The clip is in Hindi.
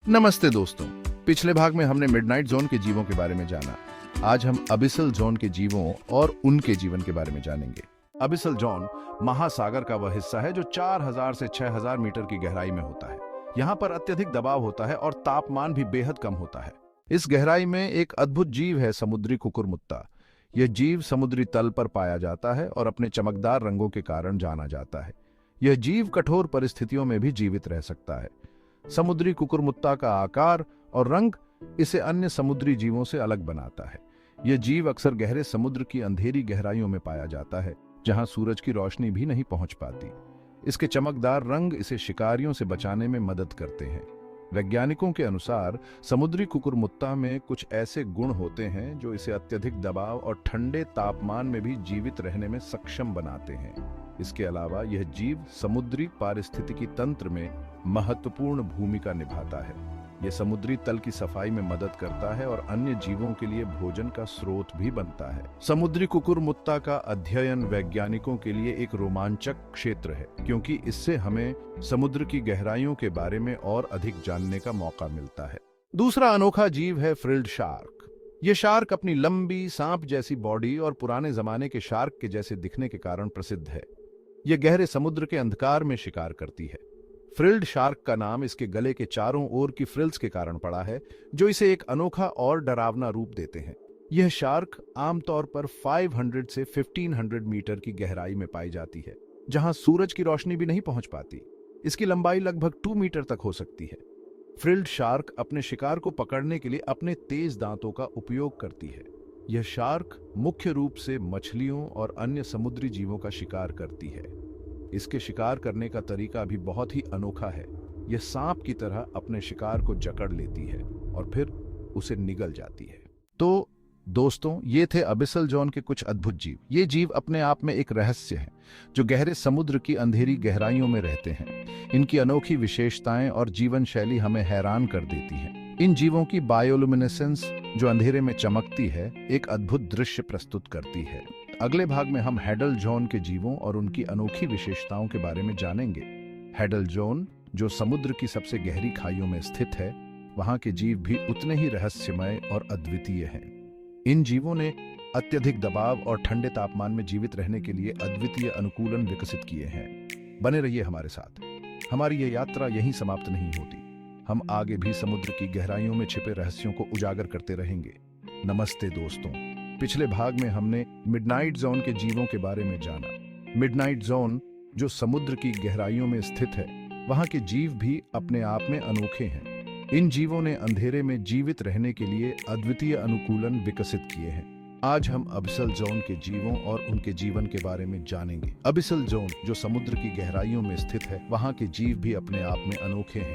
नमस्ते दोस्तों। पिछले भाग में हमने मिडनाइट जोन के जीवों के बारे में जाना। आज हम अबिसल जोन के जीवों और उनके जीवन के बारे में जानेंगे। अबिसल जोन महासागर का वह हिस्सा है जो 4000 से 6000 मीटर की गहराई में होता है। यहाँ पर अत्यधिक दबाव होता है और तापमान भी बेहद कम होता है। इस गहराई में एक अद्भुत जीव है, समुद्री कुकुरमुत्ता। यह जीव समुद्री तल पर पाया जाता है और अपने चमकदार रंगों के कारण जाना जाता है। यह जीव कठोर परिस्थितियों में भी जीवित रह सकता है। समुद्री कुकुरमुत्ता का आकार और रंग इसे अन्य समुद्री जीवों से अलग बनाता है। यह जीव अक्सर गहरे समुद्र की अंधेरी गहराइयों में पाया जाता है, जहां सूरज की रोशनी भी नहीं पहुंच पाती। इसके चमकदार रंग इसे शिकारियों से बचाने में मदद करते हैं। वैज्ञानिकों के अनुसार समुद्री कुकुरमुत्ता में कुछ ऐसे गुण होते हैं जो इसे अत्यधिक दबाव और ठंडे तापमान में भी जीवित रहने में सक्षम बनाते हैं। इसके अलावा यह जीव समुद्री पारिस्थितिकी तंत्र में महत्वपूर्ण भूमिका निभाता है। यह समुद्री तल की सफाई में मदद करता है और अन्य जीवों के लिए भोजन का स्रोत भी बनता है। समुद्री कुकुरमुत्ता का अध्ययन वैज्ञानिकों के लिए एक रोमांचक क्षेत्र है, क्योंकि इससे हमें समुद्र की गहराइयों के बारे में और अधिक जानने का मौका मिलता है। दूसरा अनोखा जीव है फ्रिल्ड शार्क। यह शार्क अपनी लंबी सांप जैसी बॉडी और पुराने जमाने के शार्क के जैसे दिखने के कारण प्रसिद्ध है। यह गहरे समुद्र के अंधकार में शिकार करती है। फ्रिल्ड शार्क का नाम इसके गले के चारों ओर की फ्रिल्स के कारण पड़ा है, जो इसे एक अनोखा और डरावना रूप देते हैं। यह शार्क आमतौर पर 500 से 1500 मीटर की गहराई में पाई जाती है, जहां सूरज की रोशनी भी नहीं पहुंच पाती। इसकी लंबाई लगभग 2 मीटर तक हो सकती है। फ्रिल्ड शार्क अपने शिकार को पकड़ने के लिए अपने तेज दांतों का उपयोग करती है। यह शार्क मुख्य रूप से मछलियों और अन्य समुद्री जीवों का शिकार करती है। इसके शिकार करने का तरीका भी बहुत ही अनोखा है। यह सांप की तरह अपने शिकार को जकड़ लेती है और फिर उसे निगल जाती है। तो दोस्तों, ये थे अबिसल जोन के कुछ अद्भुत जीव। ये जीव अपने आप में एक रहस्य है, जो गहरे समुद्र की अंधेरी गहराइयों में रहते हैं। इनकी अनोखी विशेषताएं और जीवन शैली हमें हैरान कर देती हैं। इन जीवों की बायोलुमिनेसेंस, जो अंधेरे में चमकती है, एक अद्भुत दृश्य प्रस्तुत करती है। अगले भाग में हम हैडल जोन के जीवों और उनकी अनोखी विशेषताओं के बारे में जानेंगे। हैडल जोन, जो समुद्र की सबसे गहरी खाइयों में स्थित है, वहां के जीव भी उतने ही रहस्यमय और अद्वितीय हैं। इन जीवों ने अत्यधिक दबाव और ठंडे तापमान में जीवित रहने के लिए अद्वितीय अनुकूलन विकसित किए हैं। बने रहिए हमारे साथ। हमारी ये यात्रा यहीं समाप्त नहीं होती। हम आगे भी समुद्र की गहराइयों में छिपे रहस्यों को उजागर करते रहेंगे। नमस्ते दोस्तों। पिछले भाग में हमने मिडनाइट जोन के जीवों के बारे में जाना। मिडनाइट जोन, जो समुद्र की गहराइयों में स्थित है, वहां के जीव भी अपने आप में अनोखे हैं। इन जीवों ने अंधेरे में जीवित रहने के लिए अद्वितीय अनुकूलन विकसित किए हैं। आज हम अबिसल जोन के जीवों और उनके जीवन के बारे में जानेंगे। अबिसल जोन, जो समुद्र की गहराइयों में स्थित है, वहां के जीव भी अपने आप में अनोखे हैं।